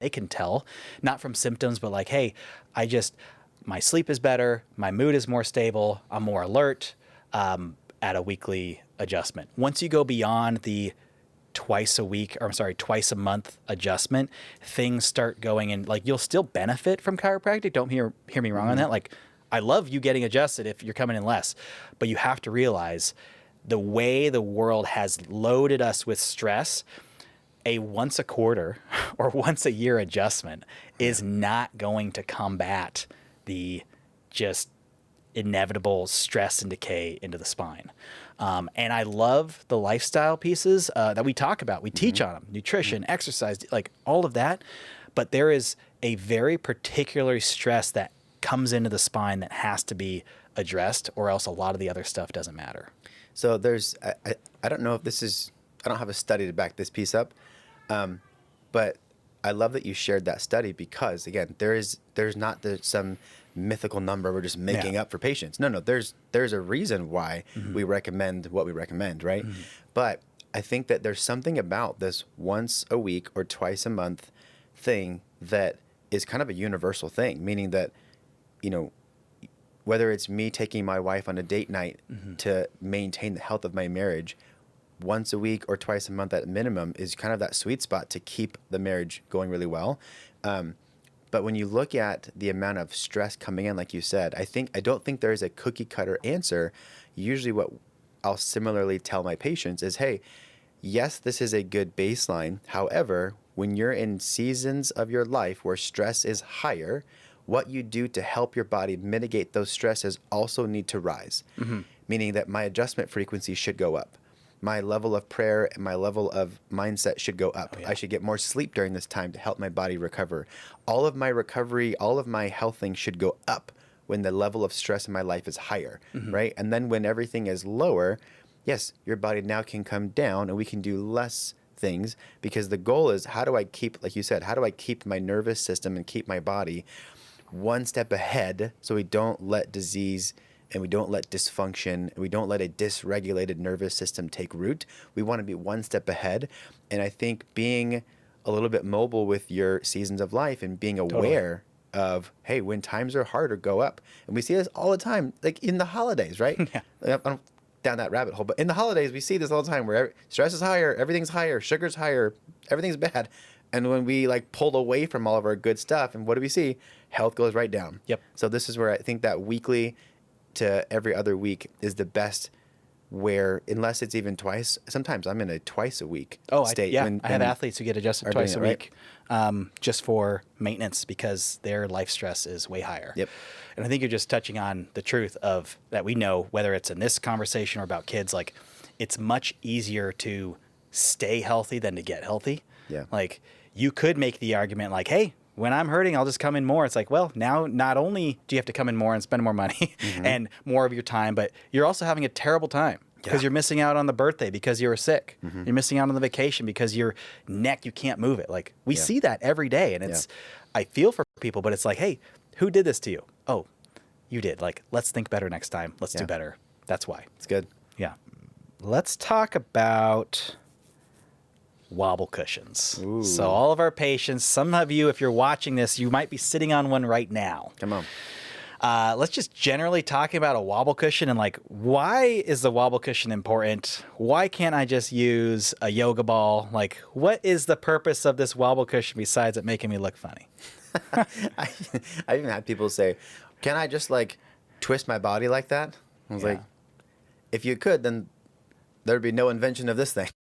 they can tell, not from symptoms, but like, hey, my sleep is better, my mood is more stable, I'm more alert, at a weekly adjustment. Once you go beyond the twice a month adjustment, things start going in, like, you'll still benefit from chiropractic. Don't hear me wrong on that. Like, I love you getting adjusted if you're coming in less, but you have to realize the way the world has loaded us with stress, a once a quarter or once a year adjustment is not going to combat the just inevitable stress and decay into the spine. And I love the lifestyle pieces that we talk about. We teach on them, nutrition, exercise, like all of that. But there is a very particular stress that comes into the spine that has to be addressed, or else a lot of the other stuff doesn't matter. So I don't know if this is, I don't have a study to back this piece up, but I love that you shared that study, because again, there's not some mythical number we're just making up for patients. No, there's a reason why we recommend what we recommend, right? But I think that there's something about this once a week or twice a month thing that is kind of a universal thing, meaning that, you know, whether it's me taking my wife on a date night to maintain the health of my marriage, once a week or twice a month at minimum is kind of that sweet spot to keep the marriage going really well. But when you look at the amount of stress coming in, like you said, I don't think there is a cookie cutter answer. Usually what I'll similarly tell my patients is, hey, yes, this is a good baseline. However, when you're in seasons of your life where stress is higher, what you do to help your body mitigate those stresses also need to rise, meaning that my adjustment frequency should go up. My level of prayer and my level of mindset should go up. I should get more sleep during this time to help my body recover. All of my recovery, all of my health things should go up when the level of stress in my life is higher, right? And then when everything is lower, yes, your body now can come down and we can do less things, because the goal is, how do I keep, like you said, how do I keep my nervous system and keep my body one step ahead so we don't let disease and we don't let dysfunction, and we don't let a dysregulated nervous system take root. We want to be one step ahead. And I think being a little bit mobile with your seasons of life and being aware of, hey, when times are harder, go up. And we see this all the time, like in the holidays, right? I don't down that rabbit hole, but in the holidays, we see this all the time where stress is higher, everything's higher, sugar's higher, everything's bad. And when we like pulled away from all of our good stuff, and what do we see? Health goes right down. So this is where I think that weekly to every other week is the best, where unless it's even twice, sometimes I'm in a twice a week state. I have athletes who get adjusted twice a week, just for maintenance, because their life stress is way higher. And I think you're just touching on the truth of that. We know, whether it's in this conversation or about kids, like, it's much easier to stay healthy than to get healthy. Like, you could make the argument like, hey, when I'm hurting, I'll just come in more. It's like, well, now not only do you have to come in more and spend more money and more of your time, but you're also having a terrible time because you're missing out on the birthday because you were sick. You're missing out on the vacation because your neck, you can't move it. Like, we see that every day. And it's, I feel for people, but it's like, hey, who did this to you? Oh, you did. Like, let's think better next time. Let's do better. That's why. It's good. Yeah. Let's talk about wobble cushions. So all of our patients, some of you, if you're watching this, you might be sitting on one right now. Come on. Let's just generally talk about a wobble cushion and like, why is the wobble cushion important? Why can't I just use a yoga ball? Like, what is the purpose of this wobble cushion besides it making me look funny? I even had people say, can I just like twist my body like that? I was like, if you could, then there'd be no invention of this thing.